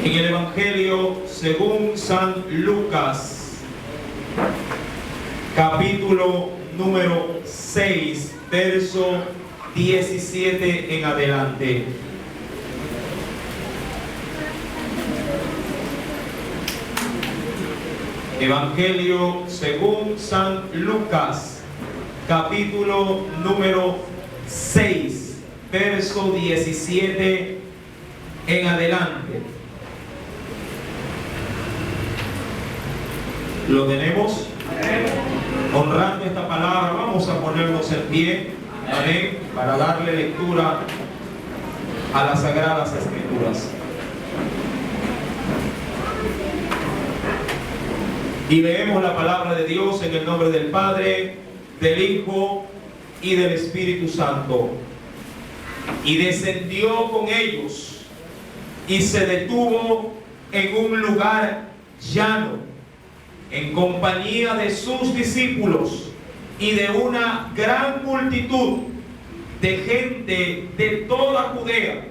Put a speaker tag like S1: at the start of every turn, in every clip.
S1: En el Evangelio según San Lucas, capítulo número 6, verso 17 en adelante. Evangelio según San Lucas, capítulo número 6, verso 17 en adelante. ¿Lo tenemos? Honrando esta palabra, vamos a ponernos en pie, amén, para darle lectura a las Sagradas Escrituras. Y leemos la palabra de Dios en el nombre del Padre, del Hijo y del Espíritu Santo. Y descendió con ellos y se detuvo en un lugar llano, en compañía de sus discípulos y de una gran multitud de gente de toda Judea,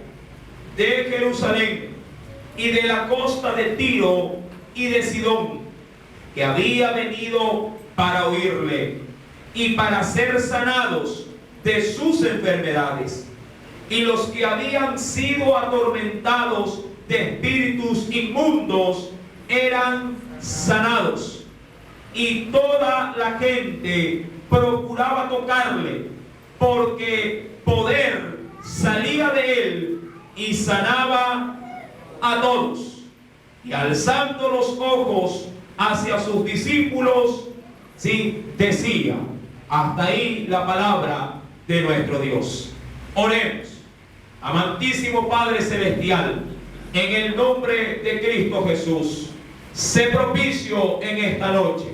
S1: de Jerusalén y de la costa de Tiro y de Sidón, que había venido para oírle y para ser sanados de sus enfermedades. Y los que habían sido atormentados de espíritus inmundos eran sanados. Y toda la gente procuraba tocarle, porque poder salía de él y sanaba a todos. Y alzando los ojos hacia sus discípulos, sí, decía: hasta ahí la palabra de nuestro Dios. Oremos. Amantísimo Padre Celestial, en el nombre de Cristo Jesús, sé propicio en esta noche,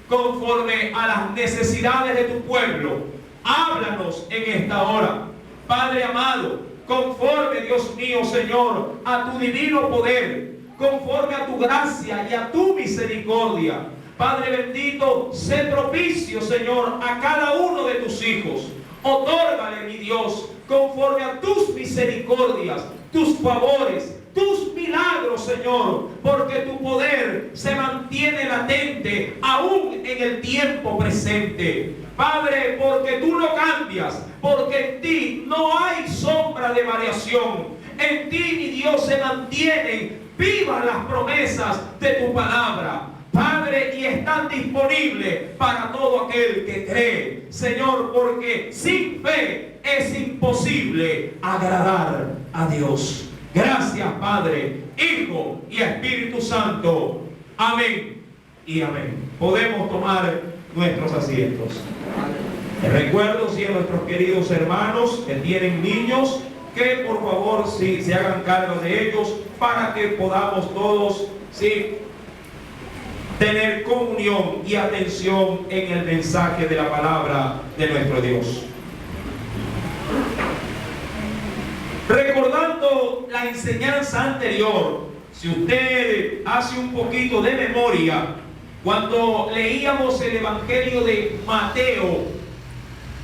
S1: conforme a las necesidades de tu pueblo. Háblanos en esta hora, Padre amado, conforme, Dios mío, Señor, a tu divino poder, conforme a tu gracia y a tu misericordia. Padre bendito, sé propicio, Señor, a cada uno de tus hijos. Otórgale, mi Dios, conforme a tus misericordias, tus favores, tus milagros, Señor, porque tu poder se mantiene latente aún en el tiempo presente. Padre, porque tú no cambias, porque en ti no hay sombra de variación. En ti, mi Dios, se mantienen vivas las promesas de tu palabra, Padre, y están disponibles para todo aquel que cree, Señor, porque sin fe es imposible agradar a Dios. Gracias, Padre, Hijo y Espíritu Santo. Amén y amén. Podemos tomar nuestros asientos. Recuerdo, sí, a nuestros queridos hermanos que tienen niños, que por favor sí, se hagan cargo de ellos, para que podamos todos, sí, tener comunión y atención en el mensaje de la palabra de nuestro Dios. Recordando la enseñanza anterior, si usted hace un poquito de memoria, cuando leíamos el Evangelio de Mateo,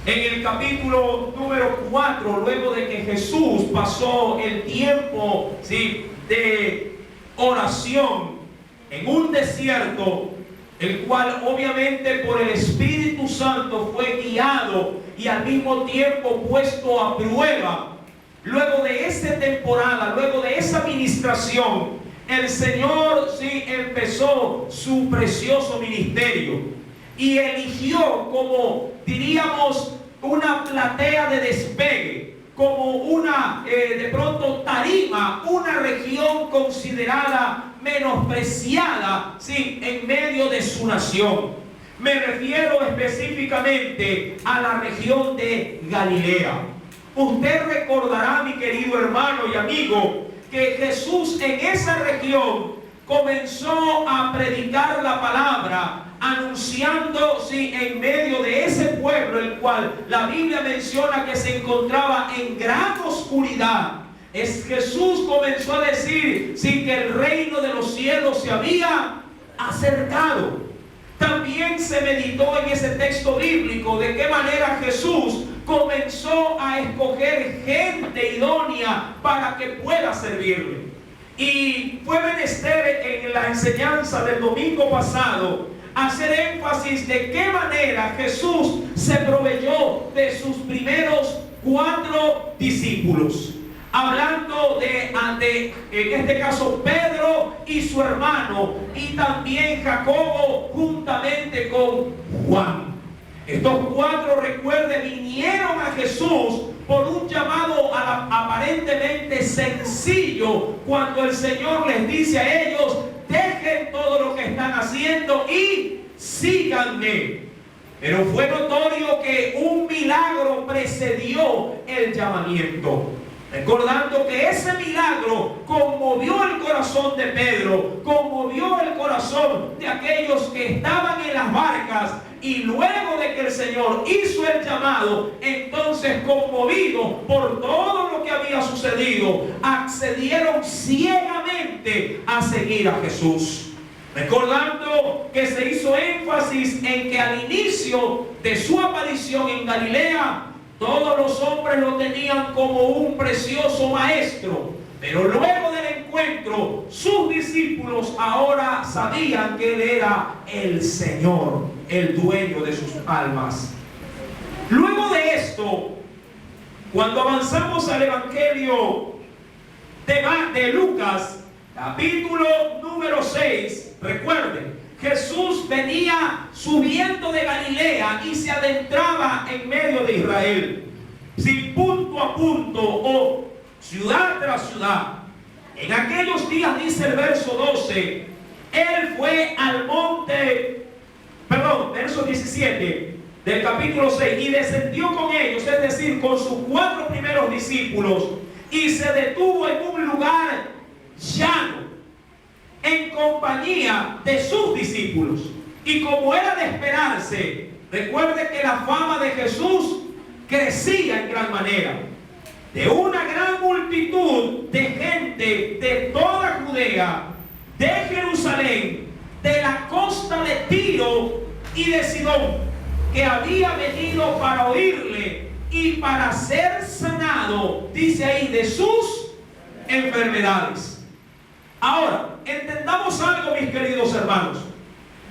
S1: en el capítulo número 4, luego de que Jesús pasó el tiempo, ¿sí?, de oración en un desierto, el cual obviamente por el Espíritu Santo fue guiado y al mismo tiempo puesto a prueba. Luego de esa temporada, luego de esa ministración, el Señor sí empezó su precioso ministerio y eligió, como diríamos, una platea de despegue, como una de pronto tarima, una región considerada menospreciada, sí, en medio de su nación. Me refiero específicamente a la región de Galilea. Usted recordará, mi querido hermano y amigo, que Jesús en esa región comenzó a predicar la palabra, anunciando, sí, en medio de ese pueblo, el cual la Biblia menciona que se encontraba en gran oscuridad. Jesús comenzó a decir, sí, que el reino de los cielos se había acercado. También se meditó en ese texto bíblico de qué manera Jesús comenzó a escoger gente idónea para que pueda servirle. Y fue menester en la enseñanza del domingo pasado hacer énfasis de qué manera Jesús se proveyó de sus primeros 4 discípulos. Hablando de, en este caso, Pedro y su hermano, y también Jacobo juntamente con Juan. Estos 4, recuerde, vinieron a Jesús por un llamado aparentemente sencillo, cuando el Señor les dice a ellos: dejen todo lo que están haciendo y síganme. Pero fue notorio que un milagro precedió el llamamiento. Recordando que ese milagro conmovió el corazón de Pedro, conmovió el corazón de aquellos que estaban en las barcas, y luego de que el Señor hizo el llamado, entonces, conmovidos por todo lo que había sucedido, accedieron ciegamente a seguir a Jesús. Recordando que se hizo énfasis en que al inicio de su aparición en Galilea, todos los hombres lo tenían como un precioso maestro, pero luego del encuentro, sus discípulos ahora sabían que Él era el Señor, el dueño de sus almas. Luego de esto, cuando avanzamos al Evangelio de Lucas, capítulo número 6, recuerden, Jesús venía subiendo de Galilea y se adentraba en medio de Israel, sin punto a punto o ciudad tras ciudad. En aquellos días, dice el verso 12, Él fue al monte, verso 17 del capítulo 6, y descendió con ellos, es decir, con sus 4 primeros discípulos, y se detuvo en un lugar llano, en compañía de sus discípulos. Y como era de esperarse, recuerde que la fama de Jesús crecía en gran manera. De una gran multitud de gente de toda Judea, de Jerusalén, de la costa de Tiro y de Sidón, que había venido para oírle y para ser sanado, dice ahí, de sus enfermedades. Ahora, entendamos algo, mis queridos hermanos.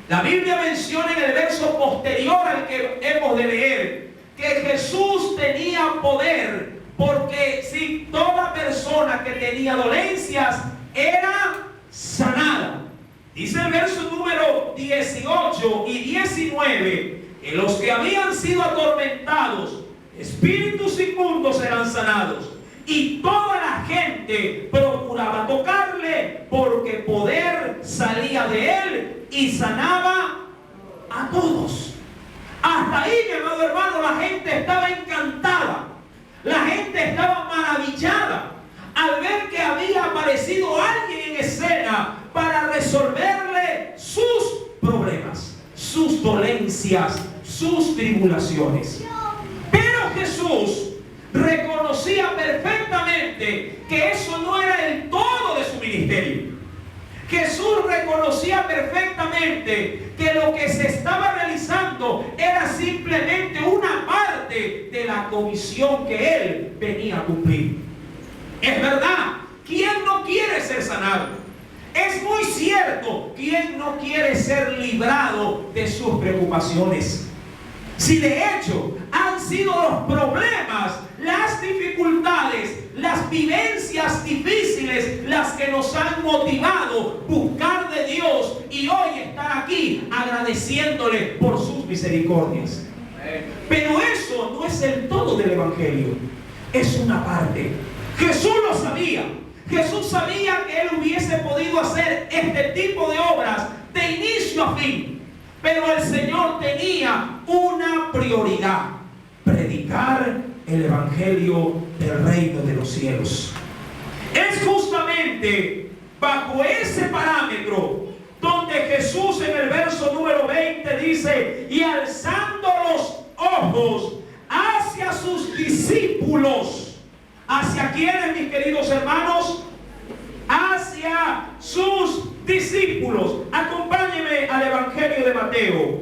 S1: La Biblia menciona en el verso posterior al que hemos de leer que Jesús tenía poder, porque si toda persona que tenía dolencias era sanada. Dice el verso número 18 y 19 que los que habían sido atormentados, espíritus inmundos, eran sanados. Y toda la gente procuraba tocarle, porque poder salía de él y sanaba a todos. Hasta ahí, mi amado hermano, la gente estaba encantada. La gente estaba maravillada al ver que había aparecido alguien en escena para resolverle sus problemas, sus dolencias, sus tribulaciones. Pero Jesús reconocía perfectamente que eso no era el todo de su ministerio. Jesús reconocía perfectamente que lo que se estaba realizando era simplemente una parte de la comisión que Él venía a cumplir. Es verdad, ¿quién no quiere ser sanado? Es muy cierto, ¿quién no quiere ser librado de sus preocupaciones? Si de hecho han sido los problemas, las dificultades, las vivencias difíciles las que nos han motivado a buscar de Dios y hoy estar aquí agradeciéndole por sus misericordias. Pero eso no es el todo del Evangelio, es una parte. Jesús lo sabía. Jesús sabía que Él hubiese podido hacer este tipo de obras de inicio a fin. Pero el Señor tenía una prioridad: predicar el Evangelio del reino de los cielos. Es justamente bajo ese parámetro donde Jesús en el verso número 20 dice: y alzando los ojos hacia sus discípulos. ¿Hacia quiénes, mis queridos hermanos? Hacia sus discípulos. Acompáñenme al Evangelio de Mateo,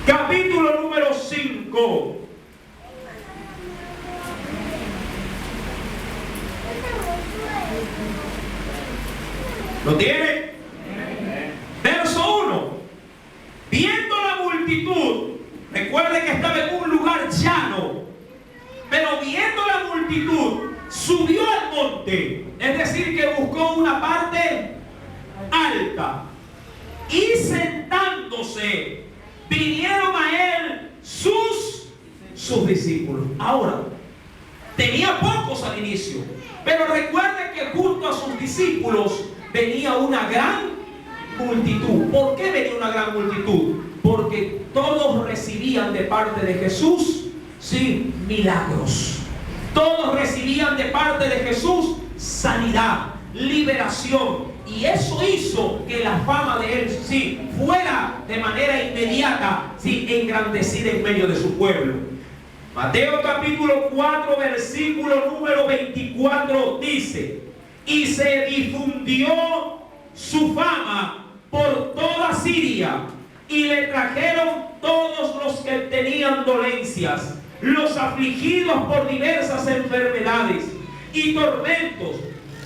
S1: capítulo número 5. ¿Lo tiene? Verso 1. Viendo la multitud, recuerde que estaba en un lugar llano, pero viendo la multitud, subió al monte, es decir, que buscó una parte alta, y sentándose, vinieron a él sus discípulos. Ahora, tenía pocos al inicio, pero recuerde que junto a sus discípulos venía una gran multitud. ¿Por qué venía una gran multitud? Porque todos recibían de parte de Jesús, sí, milagros. Todos recibían de parte de Jesús sanidad, liberación. Y eso hizo que la fama de él, sí, fuera de manera inmediata, sí, engrandecida en medio de su pueblo. Mateo capítulo 4, versículo número 24 dice: y se difundió su fama por toda Siria, y le trajeron todos los que tenían dolencias, los afligidos por diversas enfermedades y tormentos,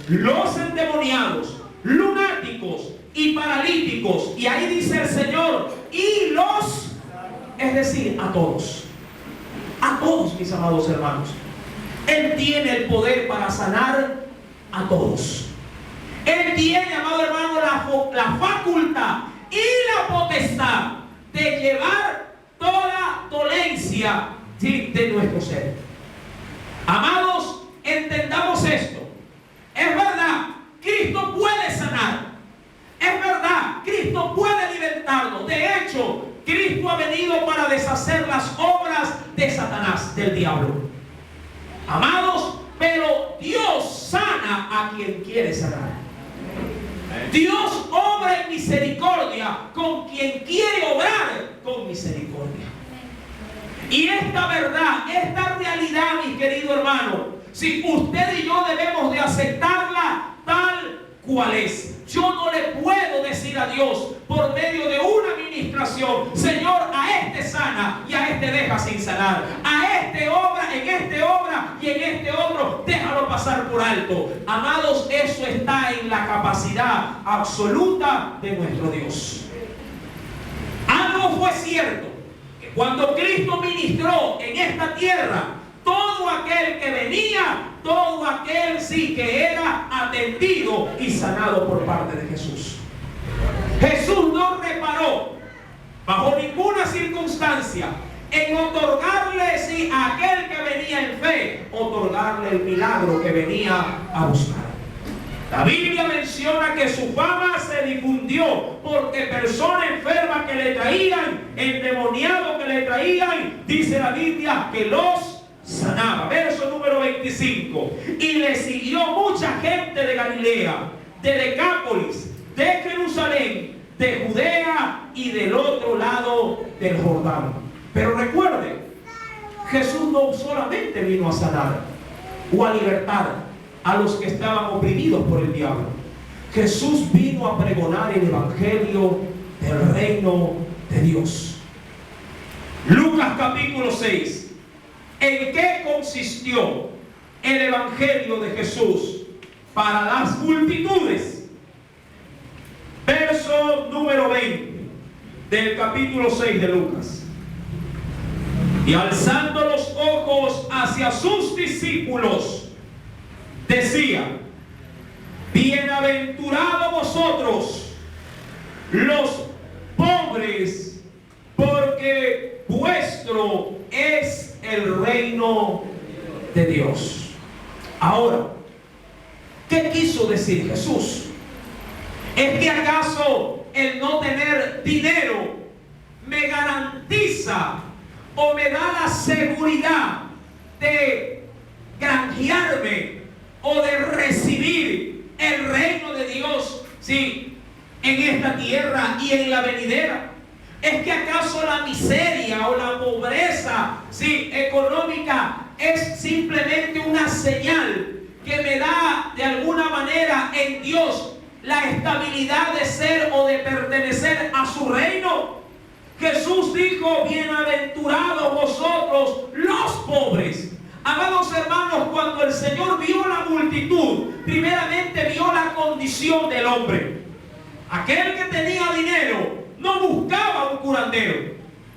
S1: los endemoniados, lunáticos y paralíticos. Y ahí dice el Señor, y los, es decir, a todos, mis amados hermanos. Él tiene el poder para sanar a todos. Él tiene, amado hermano, la facultad y la potestad de llevar toda dolencia, ¿sí?, de nuestro ser. Amados, entendamos esto. Es verdad, Cristo puede sanar. Es verdad, Cristo puede libertarnos. De hecho, Cristo ha venido para deshacer las obras de Satanás, del diablo. Amados, pero Dios sana a quien quiere sanar. Dios obra en misericordia con quien quiere obrar con misericordia. Y esta verdad, esta realidad, mi querido hermano, si usted y yo debemos de aceptarla tal cual es. Yo no le puedo decir a Dios por medio de una administración: Señor, a este sana y a este deja sin sanar, a este obra, en este obra y en este otro déjalo pasar por alto. Amados, eso está en la capacidad absoluta de nuestro Dios. Algo fue cierto, que cuando Cristo ministró en esta tierra, todo aquel que venía, todo aquel sí que era atendido y sanado por parte de Jesús. Jesús no reparó bajo ninguna circunstancia en otorgarle, sí, a aquel que venía en fe, otorgarle el milagro que venía a buscar. La Biblia menciona que su fama se difundió porque personas enfermas que le traían, endemoniados que le traían, dice la Biblia que los sanaba. Verso número 25. Y le siguió mucha gente de Galilea, de Decápolis, de Jerusalén, de Judea y del otro lado del Jordán. Pero recuerde, Jesús no solamente vino a sanar o a libertar a los que estaban oprimidos por el diablo. Jesús vino a pregonar el evangelio del reino de Dios. Lucas capítulo 6. ¿En qué consistió el evangelio de Jesús para las multitudes? Verso número 20 del capítulo 6 de Lucas. Y alzando los ojos hacia sus discípulos, decía: bienaventurados vosotros los pobres, porque vuestro es el reino de Dios. Ahora, ¿qué quiso decir Jesús? ¿Es que acaso el no tener dinero me garantiza o me da la seguridad de granjearme o de recibir el reino de Dios, sí, en esta tierra y en la venidera? ¿Es que acaso la miseria o la pobreza, sí, económica es simplemente una señal que me da de alguna manera en Dios la estabilidad de ser o de pertenecer a su reino? Jesús dijo: bienaventurados vosotros los pobres. Amados hermanos, cuando el Señor vio la multitud actitud, primeramente vio la condición del hombre. Aquel que tenía dinero no buscaba un curandero,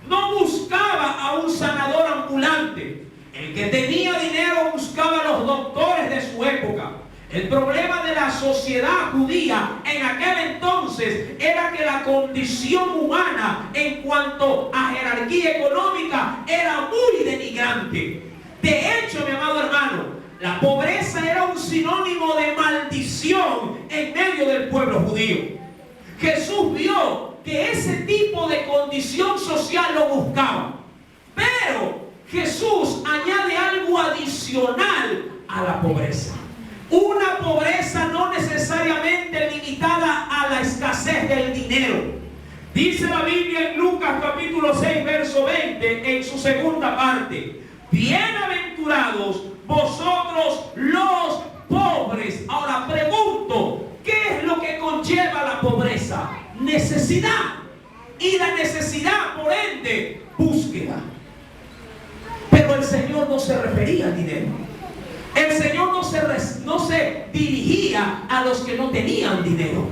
S1: no buscaba a un sanador ambulante. El que tenía dinero buscaba a los doctores de su época. El problema de la sociedad judía en aquel entonces era que la condición humana en cuanto a jerarquía económica era muy denigrante. De hecho, mi amado hermano, la pobreza era un sinónimo de maldición en medio del pueblo judío. Jesús vio que ese tipo de condición social lo buscaba. Pero Jesús añade algo adicional a la pobreza. Una pobreza no necesariamente limitada a la escasez del dinero. Dice la Biblia en Lucas capítulo 6, verso 20, en su segunda parte: bienaventurados vosotros los pobres. Ahora pregunto, ¿qué es lo que conlleva la pobreza? Necesidad. Y la necesidad, por ende, búsqueda. Pero el Señor no se refería al dinero. El Señor no se dirigía a los que no tenían dinero.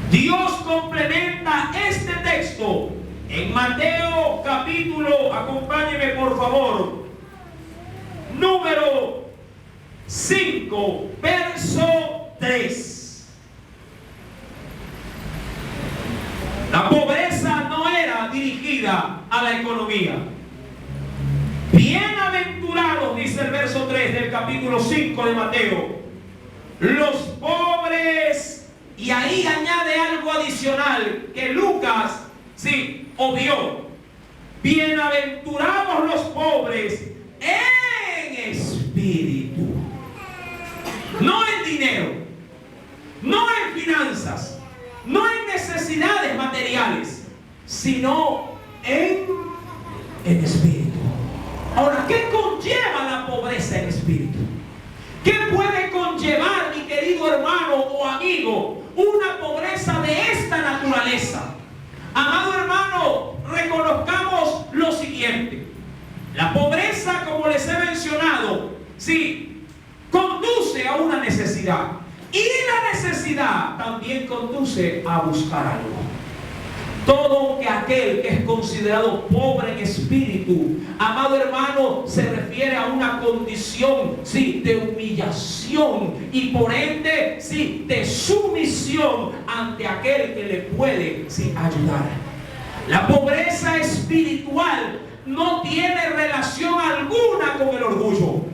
S1: Dios complementa este texto en Mateo capítulo, acompáñeme por favor, número 5, verso 3. La pobreza no era dirigida a la economía. Bienaventurados, dice el verso 3 del capítulo 5 de Mateo, los pobres, y ahí añade algo adicional que Lucas obvió. Bienaventurados los pobres en espíritu, no en dinero, no en finanzas, no en necesidades materiales, sino en espíritu. Ahora, ¿qué conlleva la pobreza en espíritu? ¿Qué puede conllevar, mi querido hermano o amigo, una pobreza de esta naturaleza? Amado hermano, reconozcamos lo siguiente. La pobreza, como les he mencionado, conduce a una necesidad. Y la necesidad también conduce a buscar algo. Todo aquel que es considerado pobre en espíritu, amado hermano, se refiere a una condición, de humillación y por ende, de sumisión ante aquel que le puede, ayudar. La pobreza espiritual no tiene relación alguna con el orgullo.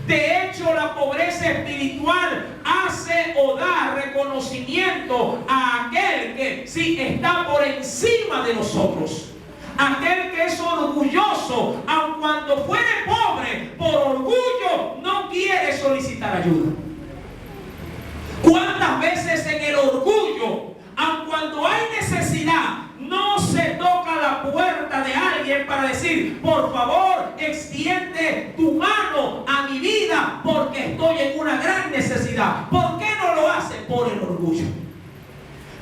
S1: De hecho, la pobreza espiritual hace o da reconocimiento a aquel que está por encima de nosotros. Aquel que es orgulloso, aun cuando fuere pobre, por orgullo no quiere solicitar ayuda. ¿Cuántas veces en el orgullo, aun cuando hay necesidad, no se toca la puerta de alguien para decir, por favor, extiende tu mano a mi vida porque estoy en una gran necesidad? ¿Por qué no lo hace? Por el orgullo.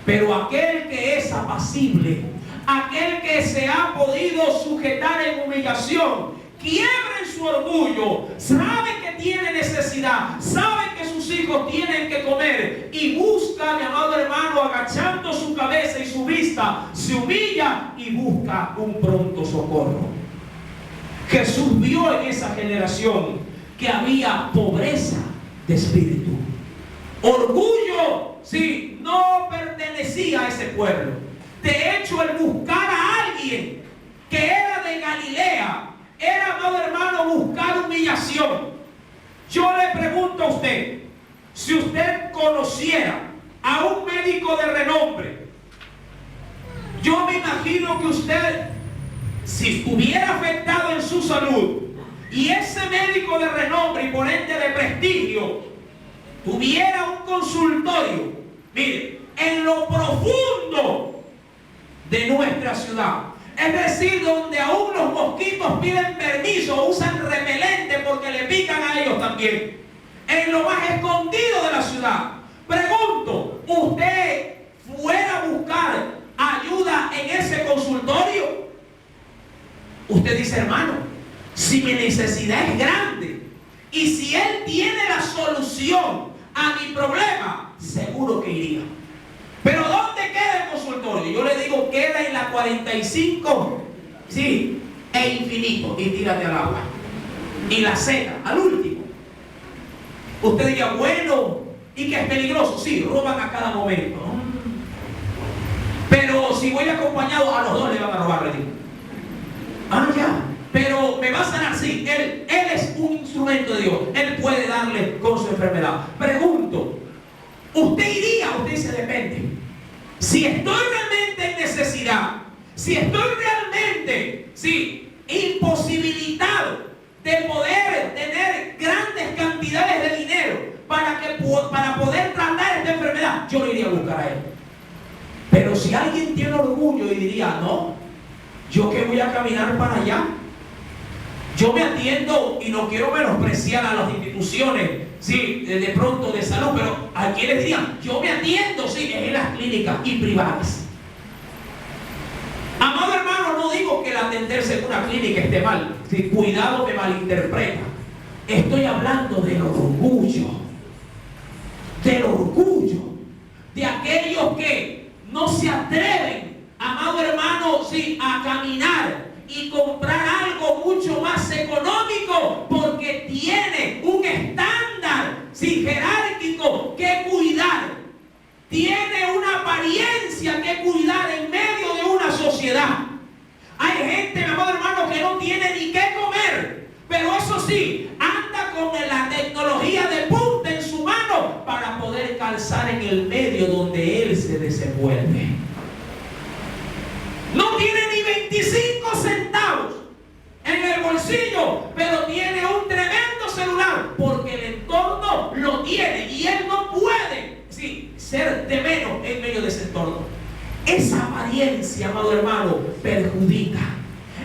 S1: Pero aquel que es apacible, aquel que se ha podido sujetar en humillación, quiebra en su orgullo, sabe que tiene necesidad, sabe que sus hijos tienen que comer y busca, mi amado hermano, agachando su cabeza y su vista, se humilla y busca un pronto socorro. Jesús vio en esa generación que había pobreza de espíritu. Orgullo, no pertenecía a ese pueblo. De hecho, el buscar a alguien que era de Galilea era, amado hermano, buscar humillación. Yo le pregunto a usted, si usted conociera a un médico de renombre, yo me imagino que usted, si estuviera afectado en su salud y ese médico de renombre y por ende de prestigio tuviera un consultorio, mire, en lo profundo de nuestra ciudad, es decir, donde aún los mosquitos piden permiso, usan repelente porque le pican a ellos también, en lo más escondido de la ciudad, pregunto, ¿usted fuera a buscar ayuda en ese consultorio? Usted dice, hermano, si mi necesidad es grande
S2: Y si Él tiene la solución a mi problema, seguro que iría. Pero ¿dónde queda el consultorio? Yo le digo, queda en la 45, sí, e Infinito, y tírate al agua. Y la Z, al último. Usted diría, bueno, y que es peligroso. Sí, roban a cada momento. Pero si voy acompañado, a los dos le van a robar, le digo. Ah, ya. Pero me va a sanar, sí. Él es un instrumento de Dios. Él puede darle con su enfermedad. Pregunto, ¿usted iría? Usted dice, depende. Si estoy realmente en necesidad, si estoy realmente, sí, imposibilitado de poder tener grandes cantidades de dinero para poder tratar esta enfermedad, yo no iría a buscar a Él. Pero si alguien tiene orgullo y diría, no, yo que voy a caminar para allá, yo me atiendo, y no quiero menospreciar a las instituciones, sí, de pronto de salud, pero a quienes dirían, yo me atiendo, sí, en las clínicas y privadas. Amado hermano, no digo que el atenderse en una clínica esté mal, si cuidado me malinterpreta. Estoy hablando del orgullo de aquellos que no se atreven, amado hermano, sí, a caminar y comprar algo mucho más económico porque tiene un estándar, sí, jerárquico que cuidar. Tiene una apariencia que cuidar en medio de una sociedad. Hay gente, mi amado hermano, que no tiene ni qué comer, pero eso sí, anda con la tecnología de punta en su mano para poder calzar en el medio donde él se desenvuelve. No tiene ni 25 centavos en el bolsillo, pero tiene un tremendo celular porque el entorno lo tiene y él no puede, sí, ser de menos en medio de ese entorno. Esa apariencia, amado hermano, perjudica.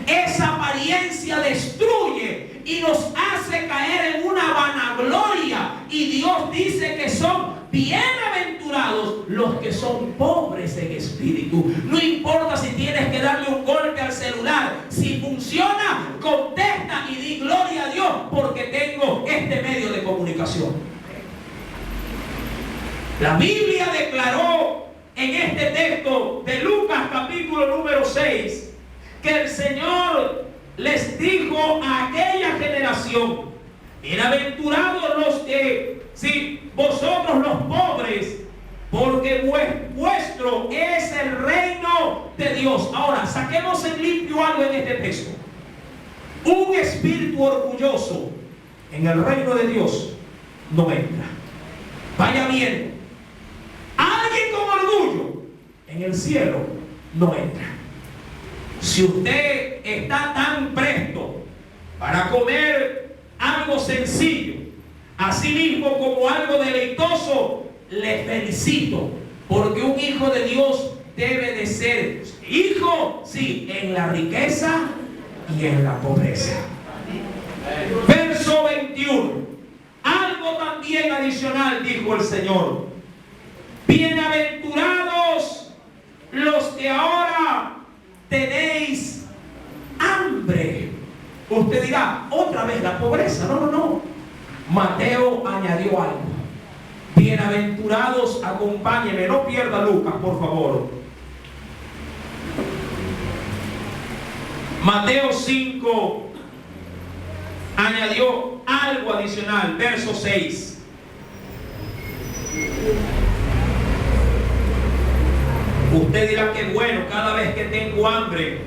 S2: Esa apariencia destruye y nos hace caer en una vanagloria. Y Dios dice que son bienaventurados los que son pobres en espíritu. No importa si tienes que darle un golpe al celular, si funciona, contesta y di gloria a Dios porque tengo este medio de comunicación. La Biblia declaró en este texto de Lucas capítulo número 6 que el Señor les dijo a aquella generación: bienaventurados los que, sí, vosotros los pobres, porque vuestro es el reino de Dios. Ahora, saquemos en limpio algo en este texto. Un espíritu orgulloso en el reino de Dios no entra. Vaya bien. Alguien con orgullo en el cielo no entra. Si usted está tan presto para comer algo sencillo, así mismo como algo deleitoso, le felicito, porque un hijo de Dios debe de ser hijo, sí, en la riqueza y en la pobreza. Verso 21. Algo también adicional dijo el Señor: bienaventurados los que ahora tenéis hambre. Usted dirá, otra vez la pobreza. No. Mateo añadió algo. Bienaventurados, acompáñeme, no pierda Lucas, por favor. Mateo 5 añadió algo adicional, verso 6. Usted dirá que bueno, cada vez que tengo hambre,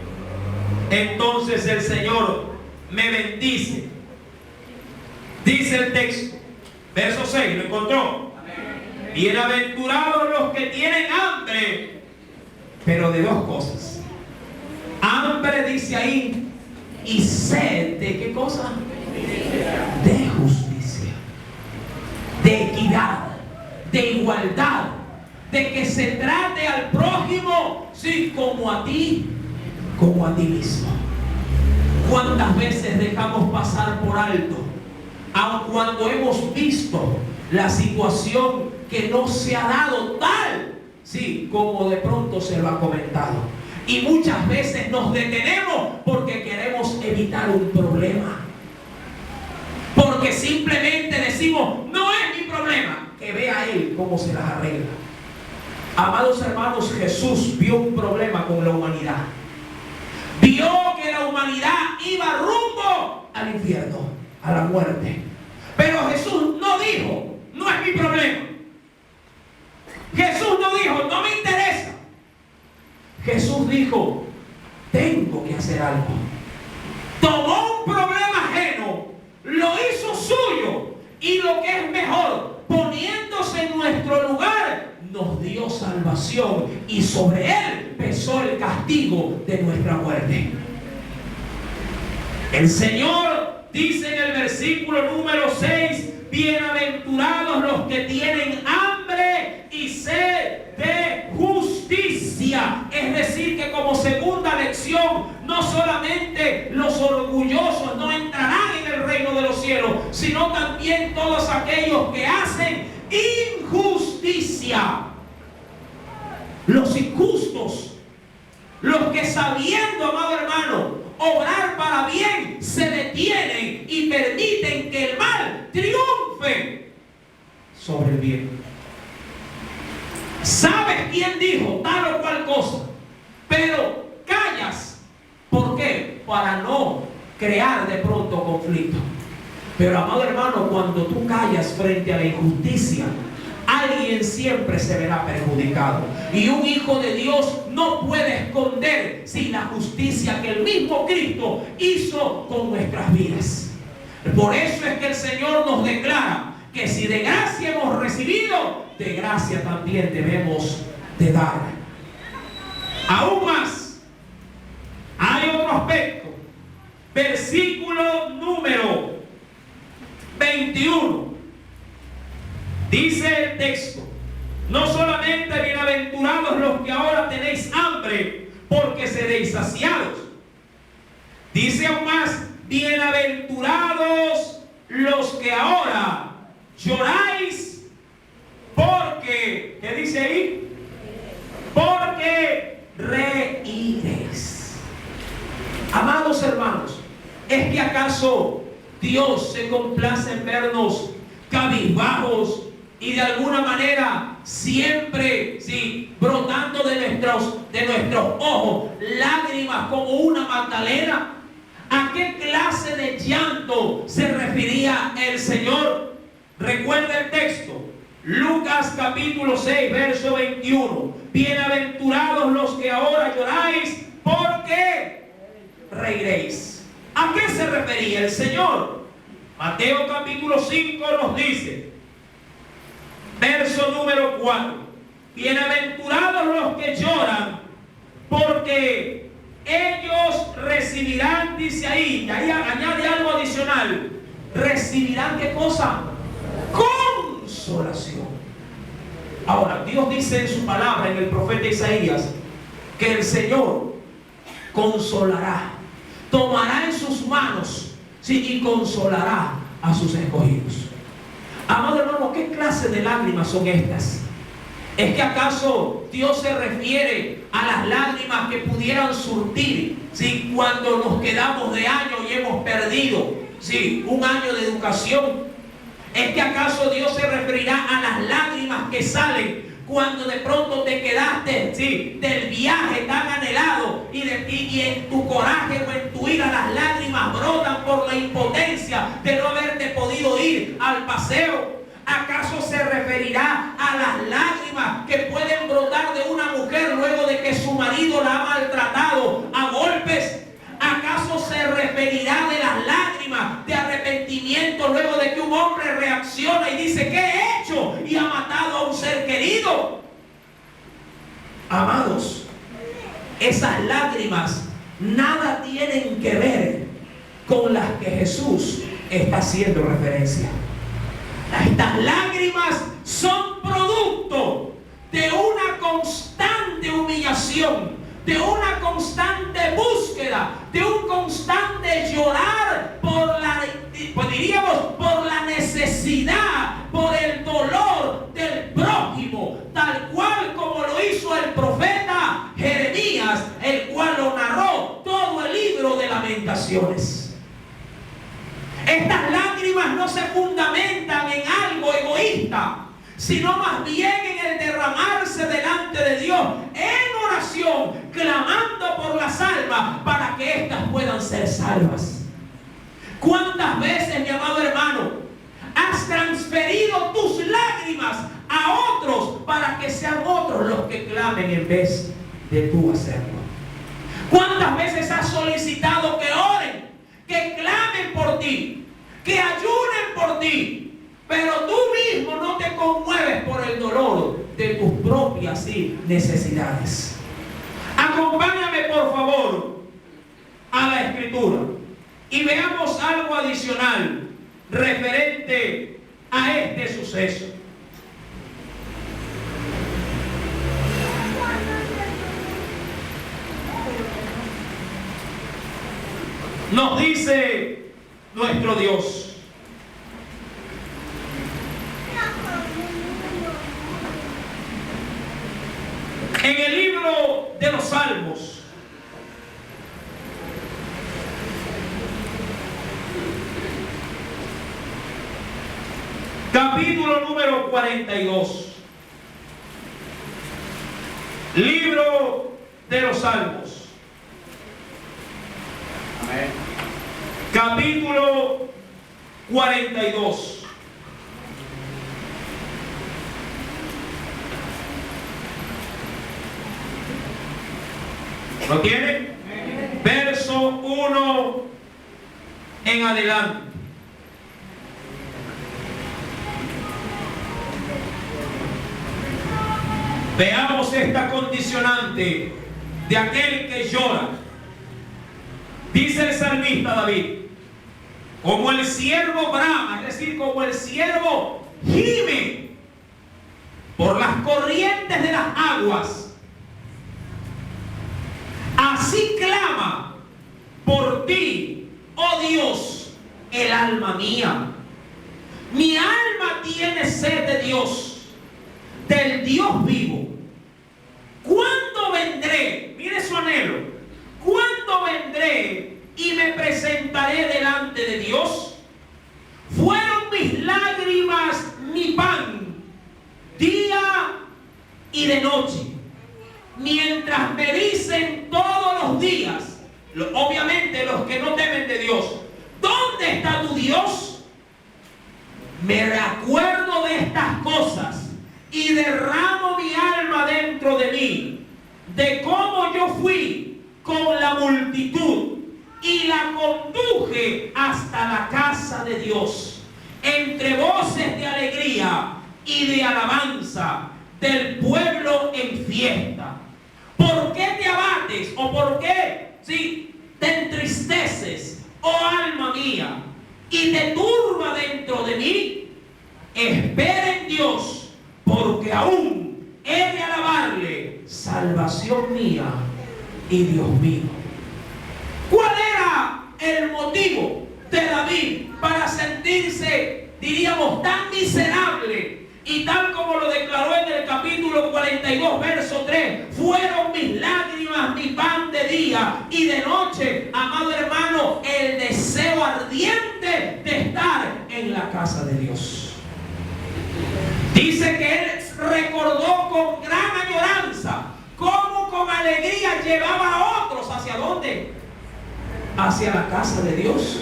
S2: entonces el Señor me bendice. Dice el texto, verso 6, ¿lo encontró? Bienaventurados los que tienen hambre, pero de dos cosas. Hambre, dice ahí, y sed, ¿de qué cosa? De justicia, de equidad, de igualdad, de que se trate al prójimo, sí, como a ti mismo. ¿Cuántas veces dejamos pasar por alto, aun cuando hemos visto la situación que no se ha dado tal, sí, como de pronto se lo ha comentado? Y muchas veces nos detenemos porque queremos evitar un problema, porque porque simplemente decimos, no es mi problema, que vea Él cómo se las arregla. Amados hermanos, Jesús vio un problema con la humanidad. Vio que la humanidad iba rumbo al infierno, a la muerte. Pero Jesús no dijo, no es mi problema. Jesús no dijo, no me interesa. Jesús dijo, tengo que hacer algo. Tomó un problema ajeno, lo hizo suyo, y lo que es mejor, poniéndose en nuestro lugar, nos dio salvación, y sobre Él pesó el castigo de nuestra muerte. El Señor dice en el versículo número 6, bienaventurados los que tienen hambre y sed de justicia. Es decir, que como segunda lección, no solamente los orgullosos no entrarán en el reino de los cielos, sino también todos aquellos que hacen injusticia. Los injustos, los que sabiendo, amado hermano, obrar para bien, se detienen y permiten que el mal triunfe sobre el bien. ¿Sabes quién dijo tal o cual cosa? Pero callas. ¿Por qué? Para no crear de pronto conflicto. Pero amado hermano, cuando tú callas frente a la injusticia, alguien siempre se verá perjudicado. Y un hijo de Dios no puede esconder sin la justicia que el mismo Cristo hizo con nuestras vidas. Por eso es que el Señor nos declara que si de gracia hemos recibido, de gracia también debemos de dar. Aún más, hay otro aspecto. Versículo número 21. Dice el texto, no solamente bienaventurados los que ahora tenéis hambre, porque seréis saciados. Dice aún más, bienaventurados los que ahora lloráis, porque, ¿qué dice ahí? Porque reiréis. Amados hermanos, ¿es que acaso Dios se complace en vernos cabizbajos y de alguna manera siempre brotando de nuestros ojos lágrimas como una Magdalena? ¿A qué clase de llanto se refería el Señor? Recuerda el texto, Lucas capítulo 6, verso 21. Bienaventurados los que ahora lloráis, porque reiréis. ¿A qué se refería el Señor? Mateo capítulo 5 nos dice, verso número 4, bienaventurados los que lloran, porque ellos recibirán, dice ahí, y ahí añade algo adicional, recibirán ¿qué cosa? Consolación. Ahora, Dios dice en su palabra, en el profeta Isaías, que el Señor consolará, tomará en sus manos, y consolará a sus escogidos. Amado hermano, ¿qué clase de lágrimas son estas? ¿Es que acaso Dios se refiere a las lágrimas que pudieran surtir cuando nos quedamos de año y hemos perdido un año de educación? ¿Es que acaso Dios se referirá a las lágrimas que salen cuando de pronto te quedaste del viaje tan anhelado y en tu coraje o en tu ira las lágrimas brotan por la impotencia de no haberte podido ir al paseo? ¿Acaso se referirá a las lágrimas que pueden brotar de una mujer luego de que su marido la ha maltratado a golpes? ¿Acaso se referirá de las lágrimas de arrepentimiento luego de que un hombre reacciona y dice, ¿qué he hecho? Y ha matado a un ser querido. Amados, esas lágrimas nada tienen que ver con las que Jesús está haciendo referencia. Estas lágrimas son producto de una constante humillación, de una constante búsqueda, de un constante llorar por la necesidad, por el dolor del prójimo, tal cual como lo hizo el profeta Jeremías, el cual lo narró todo el libro de Lamentaciones. Estas lágrimas no se egoísta, sino más bien en el derramarse delante de Dios en oración, clamando por las almas para que éstas puedan ser salvas. ¿Cuántas veces, mi amado hermano, has transferido tus lágrimas a otros para que sean otros los que clamen en vez de tú hacerlo? ¿Cuántas veces has solicitado que oren, que clamen por ti, que ayunen por ti, pero tú mismo no te conmueves por el dolor de tus propias necesidades? Acompáñame por favor a la Escritura y veamos algo adicional referente a este suceso. Nos dice nuestro Dios: en el libro de los Salmos, capítulo número 42. Libro de los Salmos. Capítulo 42. ¿Lo tiene? Verso 1 en adelante. Veamos esta condicionante de aquel que llora. Dice el salmista David: como el siervo brama, es decir, como el siervo gime por las corrientes de las aguas, así clama por ti, oh Dios, el alma mía. Mi alma tiene sed de Dios, del Dios vivo. ¿Cuándo vendré? Mire su anhelo. ¿Cuándo vendré y me presentaré delante de Dios? Fueron mis lágrimas mi pan, día y de noche, mientras me dicen todos los días, obviamente los que no temen de Dios, ¿dónde está tu Dios? Me recuerdo de estas cosas y derramo mi alma dentro de mí, de cómo yo fui con la multitud y la conduje hasta la casa de Dios, entre voces de alegría y de alabanza del pueblo en fiesta. ¿Por qué te abates o por qué te entristeces, oh alma mía, y te turba dentro de mí? Espera en Dios, porque aún he de alabarle, salvación mía y Dios mío. ¿Cuál era el motivo de David para sentirse, diríamos, tan miserable? Y tal como lo declaró en el capítulo 42, verso 3, fueron mis lágrimas mi pan de día y de noche, amado hermano, el deseo ardiente de estar en la casa de Dios. Dice que él recordó con gran añoranza cómo con alegría llevaba a otros. ¿Hacia dónde? Hacia la casa de Dios.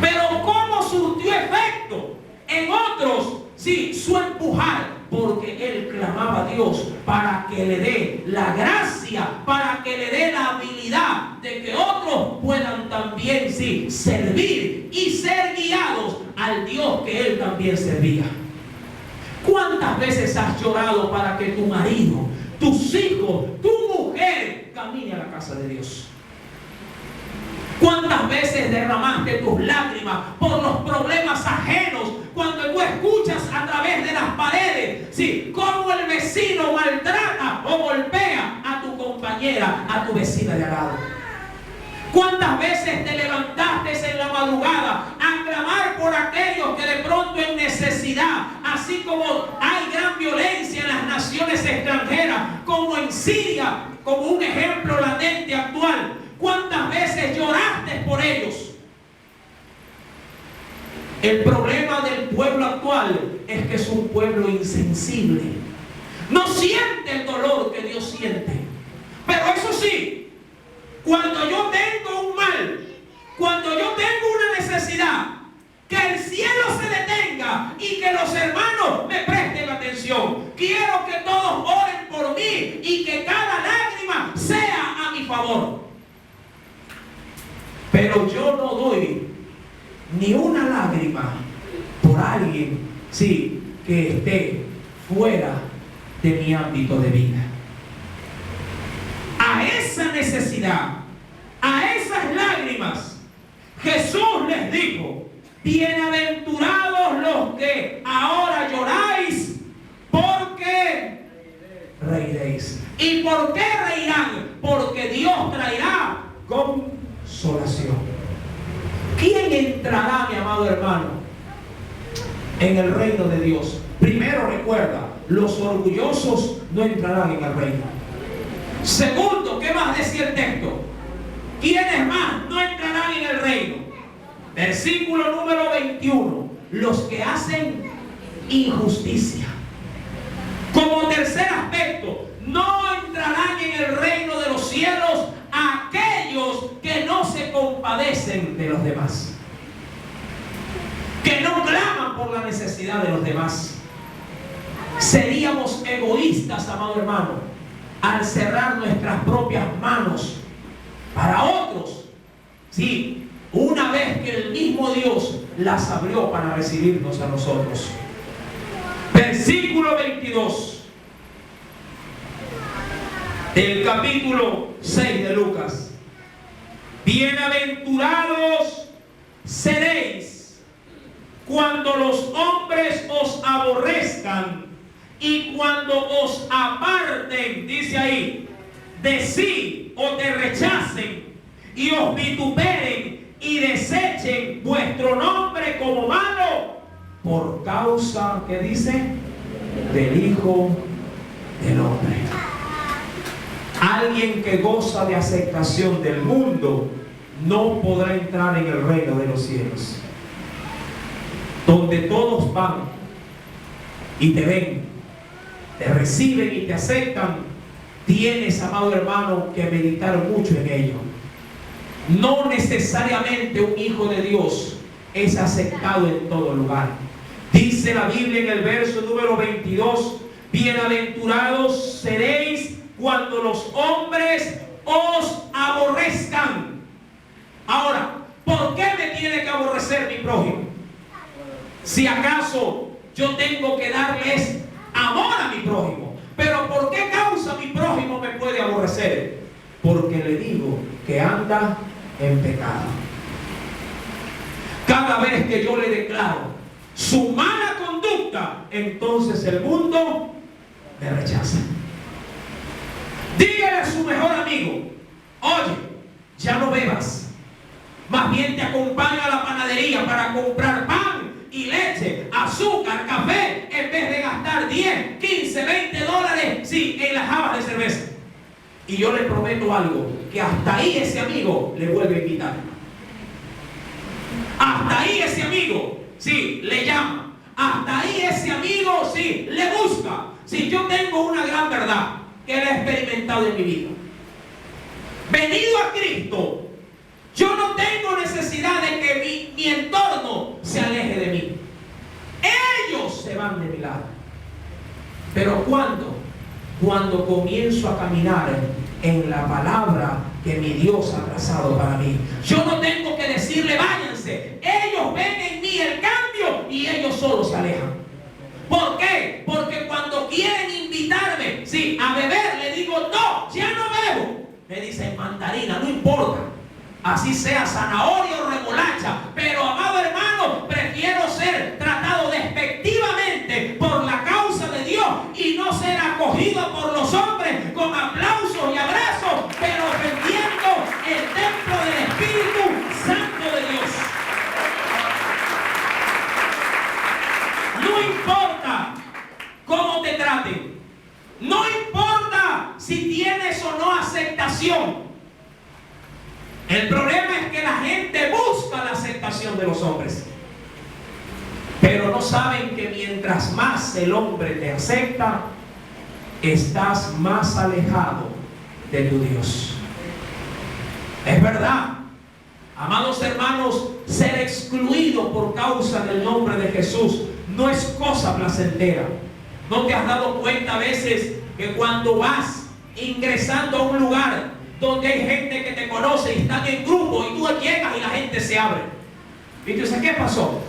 S2: Pero cómo surtió efecto en otros, su empujar, porque él clamaba a Dios para que le dé la gracia, para que le dé la habilidad de que otros puedan también servir y ser guiados al Dios que él también servía. ¿Cuántas veces has llorado para que tu marido, tus hijos, tu mujer camine a la casa de Dios? ¿Cuántas veces derramaste tus lágrimas por los problemas ajenos cuando tú escuchas a través de las paredes, cómo el vecino maltrata o golpea a tu compañera, a tu vecina de al lado? ¿Cuántas veces te levantaste en la madrugada a clamar por aquellos que de pronto en necesidad, así como hay gran violencia en las naciones extranjeras, como en Siria, como un ejemplo latente actual? ¿Cuántas veces lloraste por ellos? El problema del pueblo actual es que es un pueblo insensible. No siente el dolor que Dios siente. Pero eso sí, cuando yo tengo un mal, cuando yo tengo una necesidad, que el cielo se detenga y que los hermanos me presten atención. Quiero que todos oren por mí y que cada lágrima sea a mi favor. Pero yo no doy ni una lágrima por alguien, sí, que esté fuera de mi ámbito de vida. A esa necesidad, a esas lágrimas, Jesús les dijo: bienaventurados los que ahora lloráis, porque reiréis. ¿Y por qué reirán? Porque Dios traerá consolación. ¿Quién entrará, mi amado hermano, en el reino de Dios? Primero, recuerda, los orgullosos no entrarán en el reino. Segundo, ¿qué más decía el texto? ¿Quiénes más no entrarán en el reino? Versículo número 21. Los que hacen injusticia. Como tercer aspecto, no entrarán en el reino de los cielos aquellos que no se compadecen de los demás, que no claman por la necesidad de los demás. Seríamos egoístas, amado hermano, al cerrar nuestras propias manos para otros. Sí, una vez que el mismo Dios las abrió para recibirnos a nosotros. Versículo 22 del capítulo 6 de Lucas. Bienaventurados seréis cuando los hombres os aborrezcan y cuando os aparten, dice ahí, de sí, o te rechacen y os vituperen y desechen vuestro nombre como malo por causa, ¿qué dice? Del Hijo del Hombre. Alguien que goza de aceptación del mundo no podrá entrar en el reino de los cielos, donde todos van y te ven, te reciben y te aceptan. Tienes, amado hermano, que meditar mucho en ello. No necesariamente un hijo de Dios es aceptado en todo lugar. Dice la Biblia en el verso número 22: bienaventurados seréis cuando los hombres os aborrezcan. Ahora, ¿por qué me tiene que aborrecer mi prójimo? Si acaso yo tengo que darles amor a mi prójimo. Pero ¿por qué causa mi prójimo me puede aborrecer? Porque le digo que anda en pecado. Cada vez que yo le declaro su mala conducta, entonces el mundo me rechaza. Dígale a su mejor amigo: oye, ya no bebas, más bien te acompaño a la panadería para comprar pan y leche, azúcar, café, en vez de gastar 10, 15, 20 dólares, sí, en las jabas de cerveza. Y yo le prometo algo, que hasta ahí ese amigo le vuelve a invitar. Hasta ahí ese amigo, sí, le llama. Hasta ahí ese amigo, sí, le busca. Si yo tengo una gran verdad que la he experimentado en mi vida. Venido a Cristo, yo no tengo necesidad de que mi entorno se aleje de mí. Ellos se van de mi lado. Pero cuando comienzo a caminar en la palabra que mi Dios ha trazado para mí, yo no tengo que decirle váyanse. Ellos ven en mí el cambio y ellos solos se alejan. ¿Por qué? Porque cuando quieren invitarme, sí, a beber, le digo no, ya no bebo. Me dicen mandarina, no importa, así sea zanahoria o remolacha, pero amado hermano, prefiero ser tratado despectivamente por la causa de Dios y no ser acogido por los hombres con aplausos y abrazos, pero ofendiendo el templo del Espíritu Santo de Dios. No importa cómo te traten, no importa si tienes o no aceptación. El problema es que la gente busca la aceptación de los hombres. no saben que mientras más el hombre te acepta, estás más alejado de tu Dios. Es verdad, amados hermanos, ser excluido por causa del nombre de Jesús no es cosa placentera. ¿No te has dado cuenta a veces que cuando vas ingresando a un lugar donde hay gente que te conoce y están en grupo y tú llegas y la gente se abre? Y tú dices, ¿qué pasó?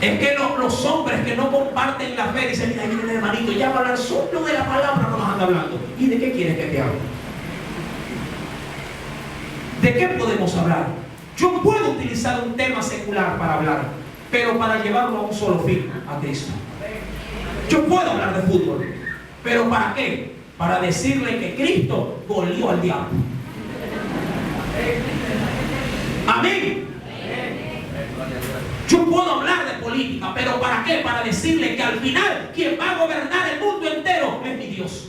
S2: Es que los hombres que no comparten la fe dicen, mira, viene el hermanito, ya va a hablar solo de la palabra, no nos anda hablando. ¿Y de qué quieres que te hable? ¿De qué podemos hablar? Yo puedo utilizar un tema secular para hablar, pero para llevarlo a un solo fin, a Cristo. Yo puedo hablar de fútbol, pero ¿para qué? Para decirle que Cristo goleó al diablo. Amén. Yo puedo hablar de política, pero ¿para qué? Para decirle que al final quien va a gobernar el mundo entero es mi Dios.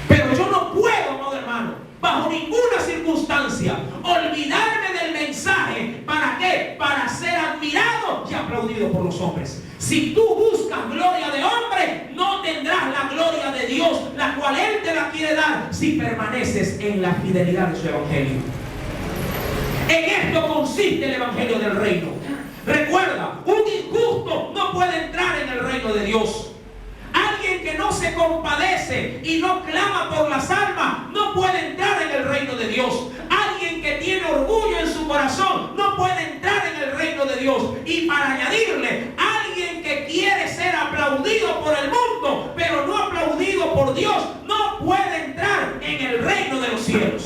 S2: Pero yo no puedo, amado hermano, bajo ninguna circunstancia olvidarme del mensaje. ¿Para qué? Para ser admirado y aplaudido por los hombres. Si tú buscas gloria de hombre, no tendrás la gloria de Dios, la cual Él te la quiere dar si permaneces en la fidelidad de su evangelio. En esto consiste el evangelio del reino. Recuerda, un injusto no puede entrar en el reino de Dios. Alguien que no se compadece y no clama por las almas no puede entrar en el reino de Dios. Alguien que tiene orgullo en su corazón no puede entrar en el reino de Dios. Y para añadirle, alguien que quiere ser aplaudido por el mundo pero no aplaudido por Dios no puede entrar en el reino de los cielos.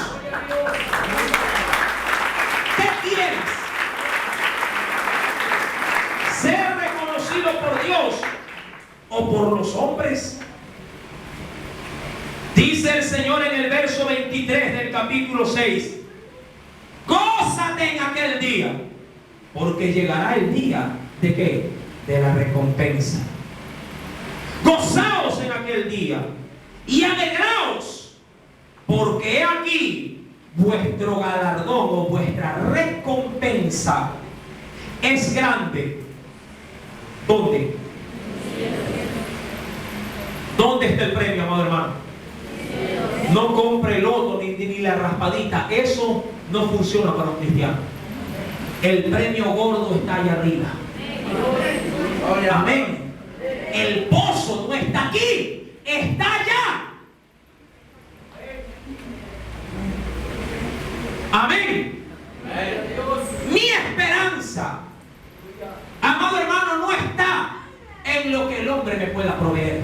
S2: ¿Qué quieres? ¿Ser reconocido por Dios o por los hombres? Dice el Señor en el verso 23 del capítulo 6: gózate en aquel día, porque llegará el día ¿de qué? De la recompensa. Gozaos en aquel día y alegraos, porque he aquí vuestro galardón o vuestra recompensa es grande. ¿Dónde? ¿Dónde está el premio, amado hermano? No compre el loto ni la raspadita. Eso no funciona para un cristiano. El premio gordo está allá arriba. Amén. El pozo no está aquí, está allá. Amén. Mi esperanza, amado hermano, no está en lo que el hombre me pueda proveer.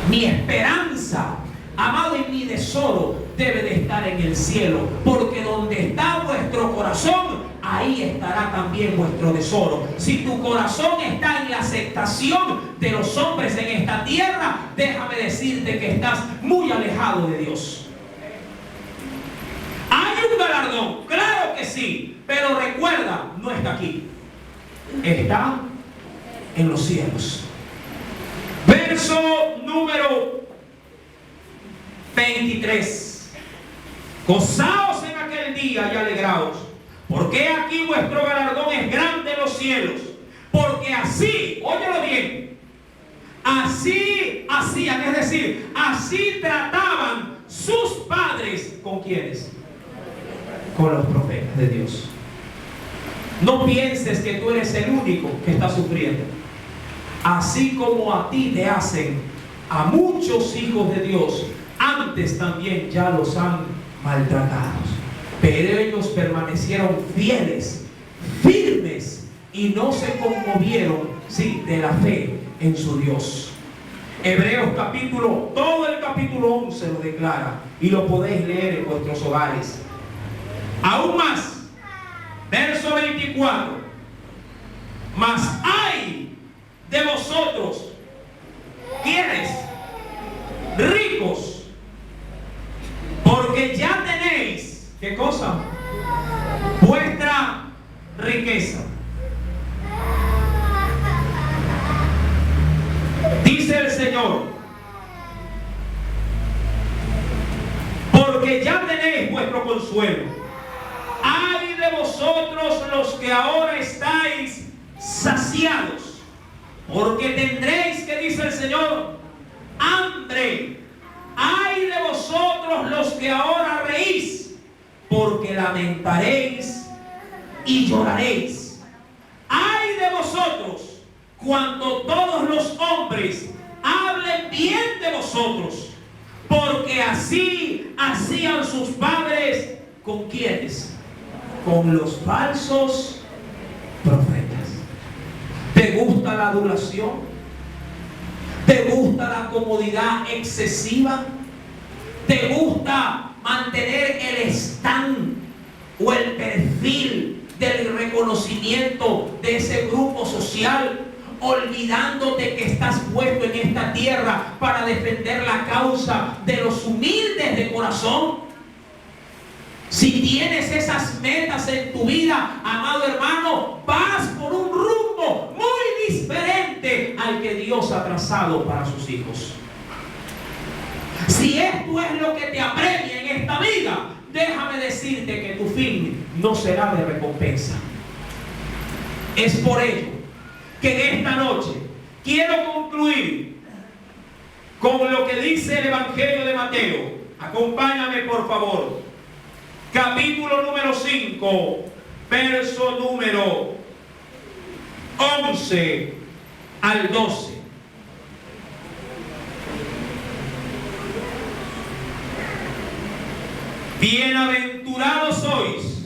S2: Mi esperanza, amado, y mi tesoro debe de estar en el cielo, porque donde está vuestro corazón, ahí estará también vuestro tesoro. Si tu corazón está en la aceptación de los hombres en esta tierra, déjame decirte que estás muy alejado de Dios. Hay un galardón, claro que sí, pero recuerda, no está aquí, está en los cielos. Verso número 23: gozaos en aquel día y alegraos, porque aquí vuestro galardón es grande en los cielos. Porque así, óyelo bien, así hacían, es decir, así trataban sus padres. ¿Con quiénes? Con los profetas de Dios. No pienses que tú eres el único que está sufriendo. Así como a ti te hacen a muchos hijos de Dios, antes también ya los han maltratado. Pero ellos permanecieron fieles, firmes, y no se conmovieron, sí, de la fe en su Dios. Hebreos capítulo, todo el capítulo 11 lo declara, y lo podéis leer en vuestros hogares. Aún más, verso 24: mas hay de vosotros, ¿quiénes? Ricos, porque ya tenéis, ¿qué cosa? Vuestra riqueza. Dice el Señor: porque ya tenéis vuestro consuelo. Ay de vosotros los que ahora estáis saciados, porque tendréis, que dice el Señor, hambre. Ay de vosotros los que ahora reís, porque lamentaréis y lloraréis. Ay de vosotros cuando todos los hombres hablen bien de vosotros, porque así hacían sus padres. ¿Con quiénes? Con los falsos profetas. ¿Te gusta la adulación? ¿Te gusta la comodidad excesiva? ¿Te gusta mantener el stand o el perfil del reconocimiento de ese grupo social, olvidándote que estás puesto en esta tierra para defender la causa de los humildes de corazón? Si tienes esas metas en tu vida, amado hermano, vas por un rumbo muy diferente al que Dios ha trazado para sus hijos. Si esto es lo que te apremia en esta vida, déjame decirte que tu fin no será de recompensa. Es por ello que en esta noche quiero concluir con lo que dice el Evangelio de Mateo. Acompáñame, por favor. Capítulo número 5, verso número 11 al 12. Bienaventurados sois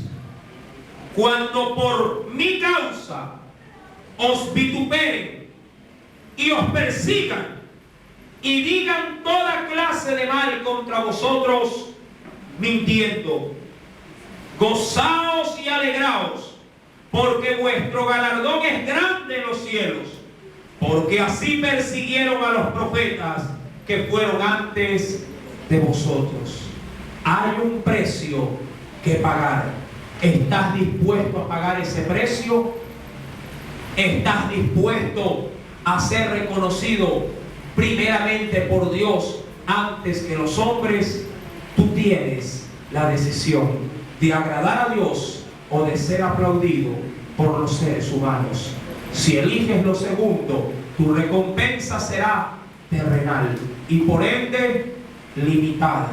S2: cuando por mi causa os vituperen y os persigan y digan toda clase de mal contra vosotros, mintiendo. Gozaos y alegraos, porque vuestro galardón es grande en los cielos, porque así persiguieron a los profetas que fueron antes de vosotros. Hay un precio que pagar. ¿Estás dispuesto a pagar ese precio? ¿Estás dispuesto a ser reconocido primeramente por Dios antes que los hombres? Tú tienes la decisión de agradar a Dios o de ser aplaudido por los seres humanos. Si eliges lo segundo, tu recompensa será terrenal y por ende limitada.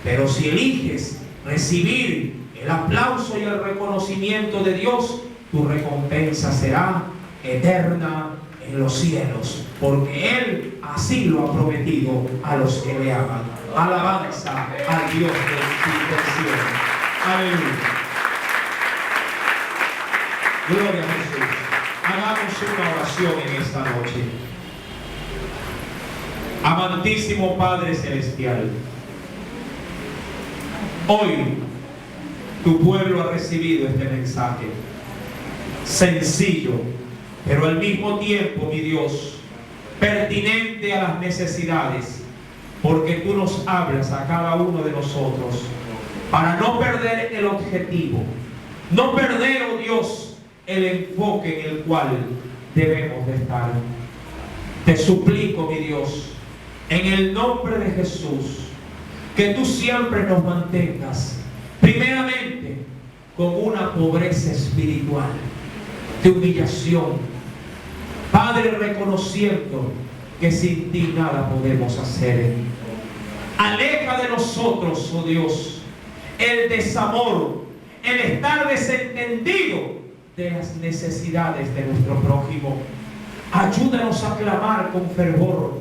S2: Pero si eliges recibir el aplauso y el reconocimiento de Dios, tu recompensa será eterna en los cielos, porque Él así lo ha prometido a los que le aman. Alabanza al Dios del cielo. Aleluya. Gloria a Jesús. Hagamos una oración en esta noche. Amantísimo Padre Celestial, hoy tu pueblo ha recibido este mensaje sencillo, pero al mismo tiempo, mi Dios, pertinente a las necesidades, porque tú nos hablas a cada uno de nosotros para no perder el objetivo, no perder, oh Dios, el enfoque en el cual debemos de estar. Te suplico, mi Dios, en el nombre de Jesús, que tú siempre nos mantengas, primeramente, con una pobreza espiritual, de humillación. Padre, reconociendo que sin ti nada podemos hacer. Aleja de nosotros, oh Dios, el desamor, el estar desentendido de las necesidades de nuestro prójimo. Ayúdanos a clamar con fervor.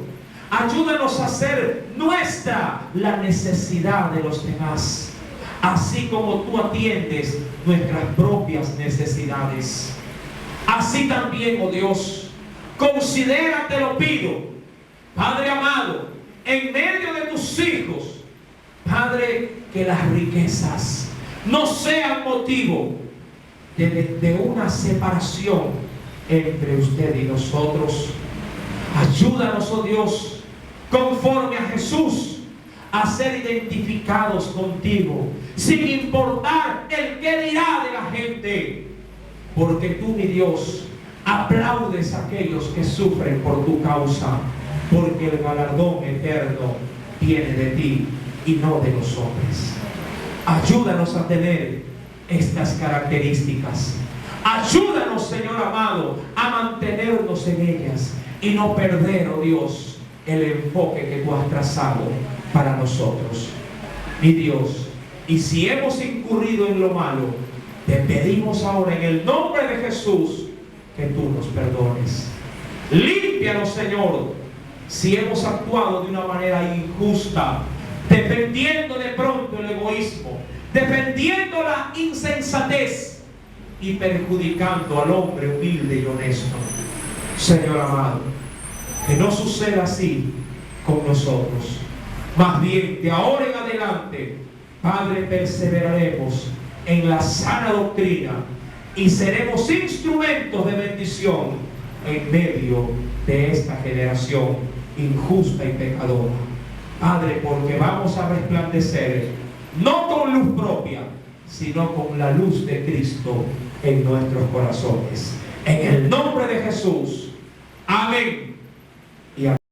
S2: Ayúdanos a hacer nuestra la necesidad de los demás, así como tú atiendes nuestras propias necesidades. Así también, oh Dios, considera, te lo pido, Padre amado, en medio de tus hijos, Padre, que las riquezas no sean motivo de una separación entre usted y nosotros. Ayúdanos, oh Dios, conforme a Jesús, a ser identificados contigo, sin importar el qué dirá de la gente, porque tú, mi Dios, aplaudes a aquellos que sufren por tu causa, porque el galardón eterno viene de ti y no de los hombres. Ayúdanos a tener estas características. Ayúdanos, Señor amado, a mantenernos en ellas y no perder, oh Dios, el enfoque que tú has trazado para nosotros. Mi Dios, y si hemos incurrido en lo malo, te pedimos ahora en el nombre de Jesús que tú nos perdones. Límpianos, Señor, si hemos actuado de una manera injusta, defendiendo de pronto el egoísmo, defendiendo la insensatez y perjudicando al hombre humilde y honesto. Señor amado, que no suceda así con nosotros. Más bien, de ahora en adelante, Padre, perseveraremos en la sana doctrina y seremos instrumentos de bendición en medio de esta generación injusta y pecadora. Padre, porque vamos a resplandecer no con luz propia, sino con la luz de Cristo en nuestros corazones. En el nombre de Jesús. Amén. Y amén.